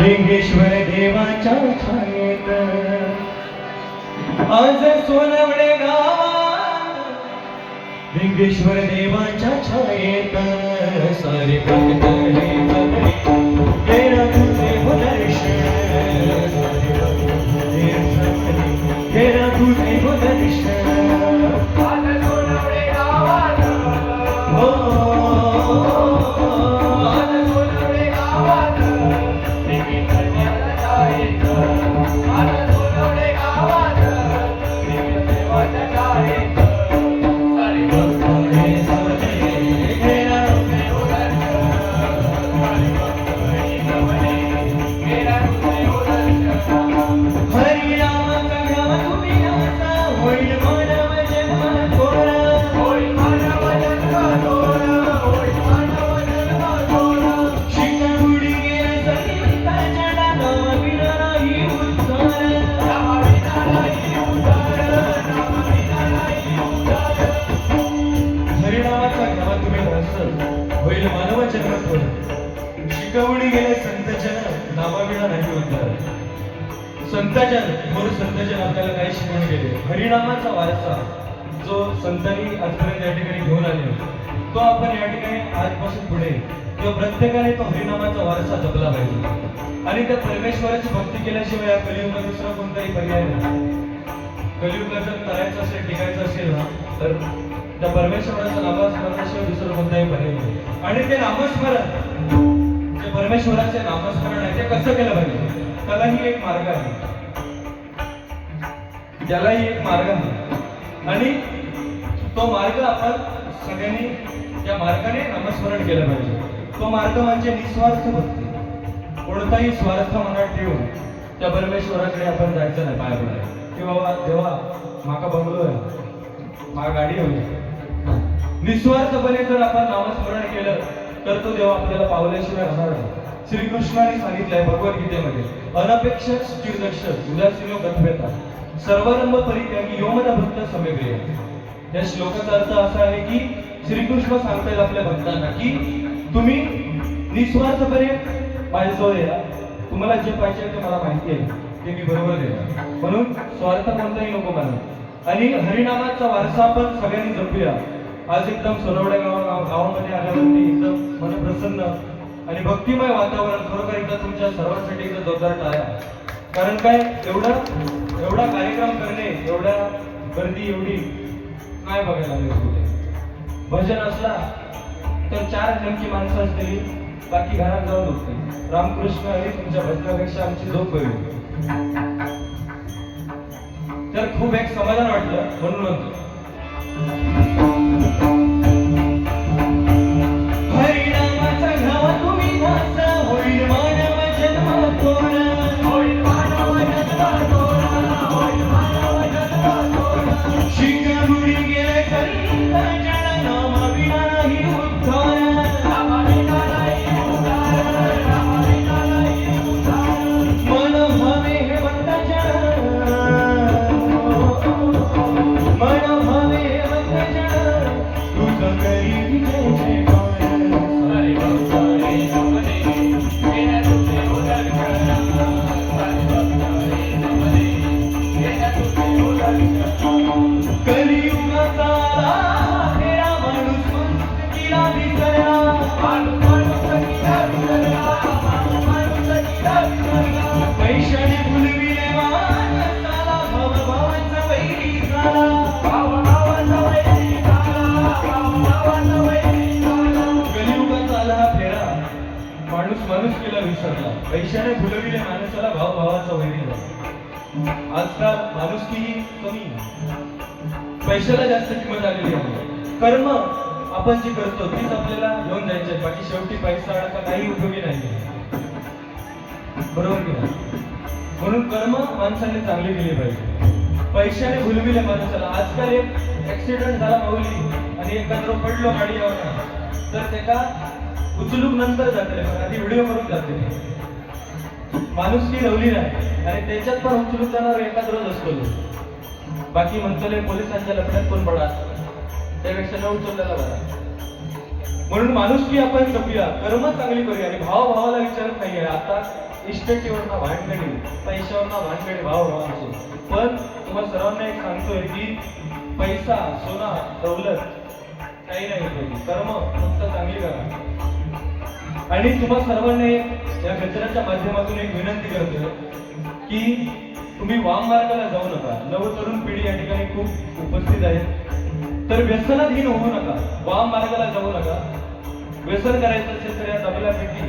लिंगेश्वर देवाच्या छायेत आज सोनवणे गावात लिंगेश्वर देवाच्या छायेत सारे भक्तले तेरा तुझे हो दर्शन तेरा तुझे हो दर्शन आज सोनवणे गावात हो आज सोनवणे गावात लिंगेश्वराच्या छायेत आज सोनवणे गावात लिंगेश्वराच्या छायेत सारे भक्तले तेरा तुझे हो दर्शन सारे भक्तले तेरा तुझे हो दर्शन हरी रामाचा घ्यावा तुम्ही असा होईल मानव जन्म थोरा होय मानव जन्म थोर होय मानव जन्म थोर शिका बुडी गेला संगीता जडा नाम विना नाही उद्धार नाम विना नाही उद्धार नाम विना नाही उद्धार हरिनामाचा घ्यावा तुम्ही असा होईल मानव जन्म थोरा शिकवणी गेले संतजन नामाविना नाही उद्धार संतजन थोर संतजन आपल्याला काही शिकवून गेले हरिनामाचा वारसा जो संतांनी आजपर्यंत या ठिकाणी घेऊन आले तो आपण या ठिकाणी आजपासून पुढे किंवा प्रत्येकाने तो हरिनामाचा वारसा जपला पाहिजे आणि त्या परमेश्वराची भक्ती केल्याशिवाय या कलियुगात दुसरा कोणताही पर्याय नाही कलियुगात जर करायचं असेल टिकायचं असेल ना तर त्या परमेश्वराचं नामस्मरणाशिवाय दुसरं कोणताही पर्याय नाही आणि ते नामस्मरण जे परमेश्वराचे नामस्मरण आहे ते कसं केलं पाहिजे त्यालाही एक मार्ग आहे त्यालाही एक मार्ग आहे आणि तो मार्ग आपण सगळ्यांनी त्या मार्गाने नामस्मरण केलं पाहिजे तो मार्ग म्हणजे निस्वार्थ भक्ती कोणताही स्वार्थ मनात ठेवून त्या परमेश्वराकडे आपण जायचं नाही पाया पडायला की बाबा देवा माका बंगलो आहे माका गाडी हवी निस्वार्थपणे जर आपण नामस्मरण केलं तर तो देव आपल्याला पावल्याशिवाय राहणार नाही श्रीकृष्णाने सांगितलंय भगवद्गीतेमध्ये अनपेक्षित चिरदर्शक उदासीनो गतवेता सर्वारंभ परित्यागी योमन भक्त समेग्रिय या श्लोकाचा अर्थ असा आहे की श्रीकृष्ण सांगतायत आपल्या भक्तांना की तुम्ही निस्वार्थपणे माझ्याजवळ या तुम्हाला जे पाहिजे ते मला माहिती आहे ते मी बरोबर देणार म्हणून स्वार्थ कोणताही नको मला आणि हरिनामाचा वारसा आपण सगळ्यांनी जपूया आज एकदम सोनवडे गावामध्ये आल्यावरती एकदम मन प्रसन्न आणि भक्तिमय वातावरण खरोखर एकदा तुमच्या सर्वांसाठी एकदा जोरदार टाळ्या कारण काय एवढा कार्यक्रम करणे एवढ्या गर्दी एवढी काय बघायला मिळत कुठे भजन असला तर 4 नेमकी माणसं असलेली बाकी घरात जाऊन होते रामकृष्ण आणि तुमच्या भजनापेक्षा आमची झोप होईल तर खूप एक समाधान वाटलं म्हणून म्हणतो हरिनामाचा घ्यावा तुम्ही असा होईल मानव जन्म थोरा होय मानव जन्म थोर होय मानव जन्म थोर शिका बुडी गेले संगीता जडा नाम विना नाही उद्धार नाम विना नाही उद्धार नाम विना नाही उद्धार मन भावे हे भक्तजन मन भावे हे भक्तजन तुझं करी विजय जयकार सारे भक्तले नमने तेरा तुझे हो दर्शन सारे भक्तले नमने तेरा तुझे हो दर्शन कलियुगाचा तेरा माणूस किला विसरला माणूस माणूस किला विसरला माणूस किला विसरला पैशाने फुलविले माणसाला भावाचा वैरी झाला भाव भावाचा वैरी झाला भाव भावाचा वैरी झाला कलियुगाचा आला हा फेरा माणूस केला विसरला पैशाने फुलविले माणसाला भावाचा वैरी झाला आजकाल माणुसकी कमी पैशाला जास्त किंमत आलेली आहे कर्म आपण जे करतो तीच आपल्याला घेऊन जायचे बाकी शेवटी पैसा अडका काही उपयोगी नाही बरोबर की नाही म्हणून कर्म माणसाने चांगले केले पाहिजे पैशाने भुलविले माणसाला आजकाल एक ऍक्सिडेंट झाला माऊली आणि एखादं पडलो गाडीवर तर त्याला उचलूक नंतर जाते आधी व्हिडिओ करून जाते माणुसकी रवली नाही आणि त्याच्यात पण उचलूक जाणार एखाद रोज असतो बाकी म्हणतोय पोलिसांच्या लफड्यात कोण पडा त्यापेक्षा न उचललेला बरा म्हणून माणुसकी आपण जपूया कर्म चांगली करूया आणि भावाला विचारत नाहीये आता इस्टेटीवरनं भांडगडी, पैशावरनं भांडगडी भावांचे. पण तुम्हाला सर्वांना एक सांगतोय की पैसा, सोना, दौलत काही नाही पाहिजे. कर्म फक्त चांगली करा. आणि तुम्हा सर्वांना या गजराच्या माध्यमातून एक विनंती करतोय की तुम्ही वाम मार्गाला जाऊ नका. नवतरुण पिढी या ठिकाणी खूप उपस्थित आहे. तर व्यसनाधीन होऊ नका, वाम मार्गाला जाऊ नका. व्यसन करायचं असेल तर या तबला पेटी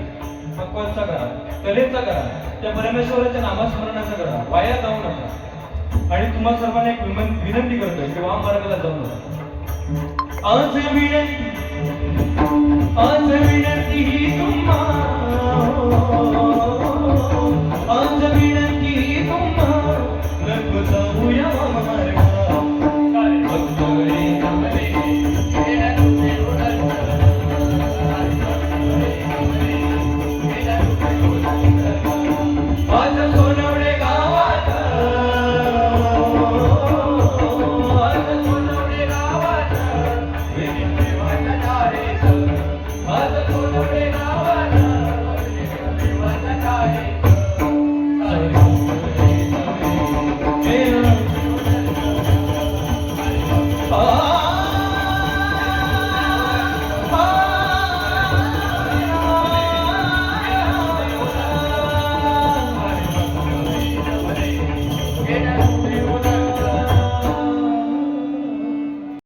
पक्वाचा करा, कलेचा करा, त्या परमेश्वराच्या नामस्मरणाचा करा, वाया जाऊ नका. आणि तुम्हा सर्वांना एक विनंती करतोय की वाम मार्गाला जाऊ नका. आज विनंती ही तुम्हा